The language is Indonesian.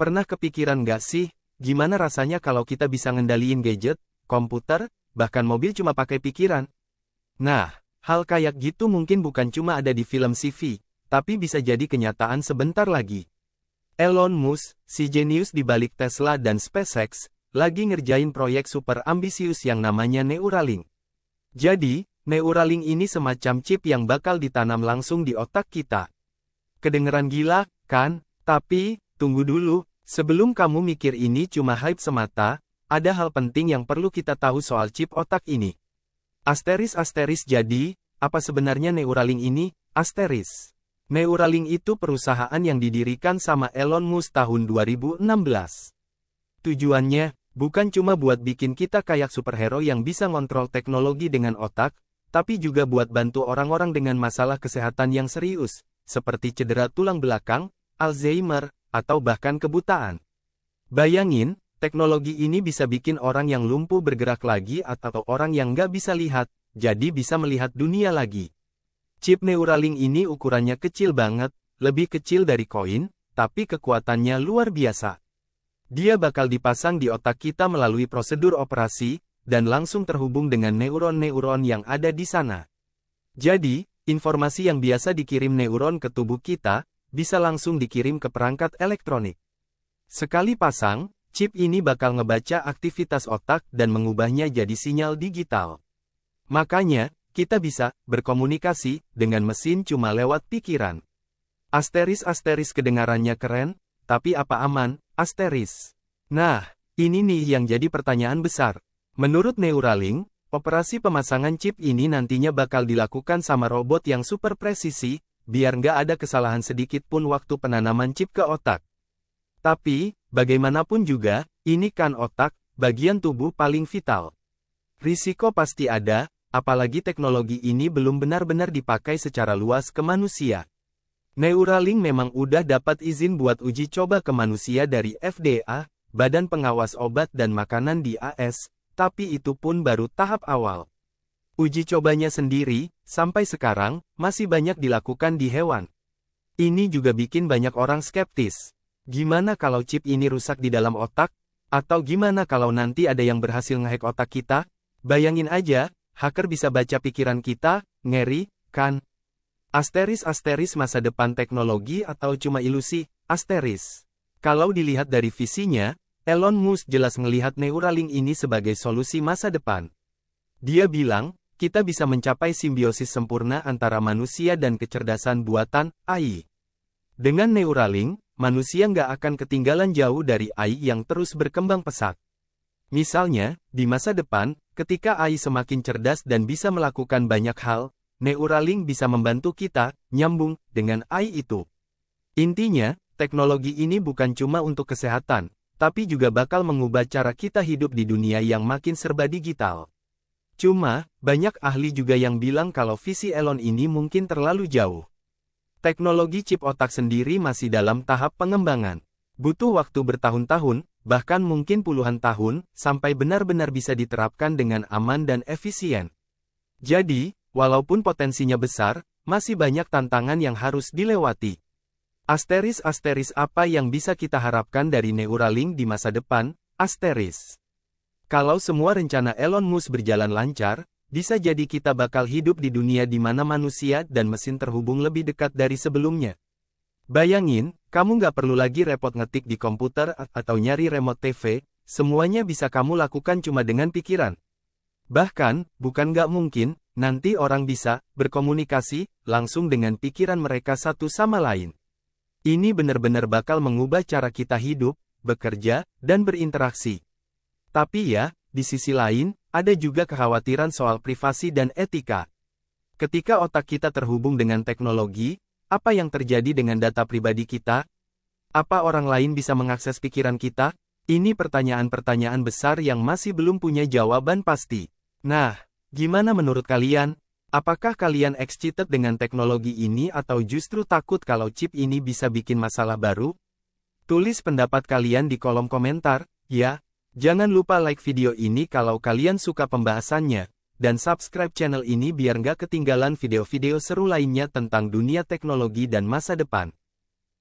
Pernah kepikiran nggak sih, gimana rasanya kalau kita bisa ngendaliin gadget, komputer, bahkan mobil cuma pakai pikiran? Nah, hal kayak gitu mungkin bukan cuma ada di film sci-fi, tapi bisa jadi kenyataan sebentar lagi. Elon Musk, si jenius di balik Tesla dan SpaceX, lagi ngerjain proyek super ambisius yang namanya Neuralink. Jadi, Neuralink ini semacam chip yang bakal ditanam langsung di otak kita. Kedengeran gila, kan? Tapi, tunggu dulu, sebelum kamu mikir ini cuma hype semata, ada hal penting yang perlu kita tahu soal chip otak ini. Asteris jadi, apa sebenarnya Neuralink ini? Asteris. Neuralink itu perusahaan yang didirikan sama Elon Musk tahun 2016. Tujuannya, bukan cuma buat bikin kita kayak superhero yang bisa ngontrol teknologi dengan otak, tapi juga buat bantu orang-orang dengan masalah kesehatan yang serius, seperti cedera tulang belakang, Alzheimer, atau bahkan kebutaan. Bayangin, teknologi ini bisa bikin orang yang lumpuh bergerak lagi atau orang yang nggak bisa lihat, jadi bisa melihat dunia lagi. Chip Neuralink ini ukurannya kecil banget, lebih kecil dari koin, tapi kekuatannya luar biasa. Dia bakal dipasang di otak kita melalui prosedur operasi, dan langsung terhubung dengan neuron-neuron yang ada di sana. Jadi, informasi yang biasa dikirim neuron ke tubuh kita, bisa langsung dikirim ke perangkat elektronik. Sekali pasang, chip ini bakal ngebaca aktivitas otak dan mengubahnya jadi sinyal digital. Makanya, kita bisa berkomunikasi dengan mesin cuma lewat pikiran. Asteris kedengarannya keren, tapi apa aman, asteris? Nah, ini nih yang jadi pertanyaan besar. Menurut Neuralink, operasi pemasangan chip ini nantinya bakal dilakukan sama robot yang super presisi, biar nggak ada kesalahan sedikit pun waktu penanaman chip ke otak. Tapi, bagaimanapun juga, ini kan otak, bagian tubuh paling vital. Risiko pasti ada, apalagi teknologi ini belum benar-benar dipakai secara luas ke manusia. Neuralink memang udah dapat izin buat uji coba ke manusia dari FDA, Badan Pengawas Obat dan Makanan di AS, tapi itu pun baru tahap awal. Uji cobanya sendiri, sampai sekarang, masih banyak dilakukan di hewan. Ini juga bikin banyak orang skeptis. Gimana kalau chip ini rusak di dalam otak? Atau gimana kalau nanti ada yang berhasil ngehack otak kita? Bayangin aja, hacker bisa baca pikiran kita, ngeri, kan? Asteris masa depan teknologi atau cuma ilusi? Asteris. Kalau dilihat dari visinya, Elon Musk jelas ngelihat Neuralink ini sebagai solusi masa depan. Dia bilang, kita bisa mencapai simbiosis sempurna antara manusia dan kecerdasan buatan, AI. Dengan Neuralink, manusia nggak akan ketinggalan jauh dari AI yang terus berkembang pesat. Misalnya, di masa depan, ketika AI semakin cerdas dan bisa melakukan banyak hal, Neuralink bisa membantu kita, nyambung, dengan AI itu. Intinya, teknologi ini bukan cuma untuk kesehatan, tapi juga bakal mengubah cara kita hidup di dunia yang makin serba digital. Cuma, banyak ahli juga yang bilang kalau visi Elon ini mungkin terlalu jauh. Teknologi chip otak sendiri masih dalam tahap pengembangan. Butuh waktu bertahun-tahun, bahkan mungkin puluhan tahun, sampai benar-benar bisa diterapkan dengan aman dan efisien. Jadi, walaupun potensinya besar, masih banyak tantangan yang harus dilewati. Asteris apa yang bisa kita harapkan dari Neuralink di masa depan? Asteris. Kalau semua rencana Elon Musk berjalan lancar, bisa jadi kita bakal hidup di dunia di mana manusia dan mesin terhubung lebih dekat dari sebelumnya. Bayangin, kamu nggak perlu lagi repot ngetik di komputer atau nyari remote TV, semuanya bisa kamu lakukan cuma dengan pikiran. Bahkan, bukan nggak mungkin, nanti orang bisa berkomunikasi langsung dengan pikiran mereka satu sama lain. Ini benar-benar bakal mengubah cara kita hidup, bekerja, dan berinteraksi. Tapi ya, di sisi lain, ada juga kekhawatiran soal privasi dan etika. Ketika otak kita terhubung dengan teknologi, apa yang terjadi dengan data pribadi kita? Apa orang lain bisa mengakses pikiran kita? Ini pertanyaan-pertanyaan besar yang masih belum punya jawaban pasti. Nah, gimana menurut kalian? Apakah kalian excited dengan teknologi ini atau justru takut kalau chip ini bisa bikin masalah baru? Tulis pendapat kalian di kolom komentar, ya. Jangan lupa like video ini kalau kalian suka pembahasannya, dan subscribe channel ini biar nggak ketinggalan video-video seru lainnya tentang dunia teknologi dan masa depan.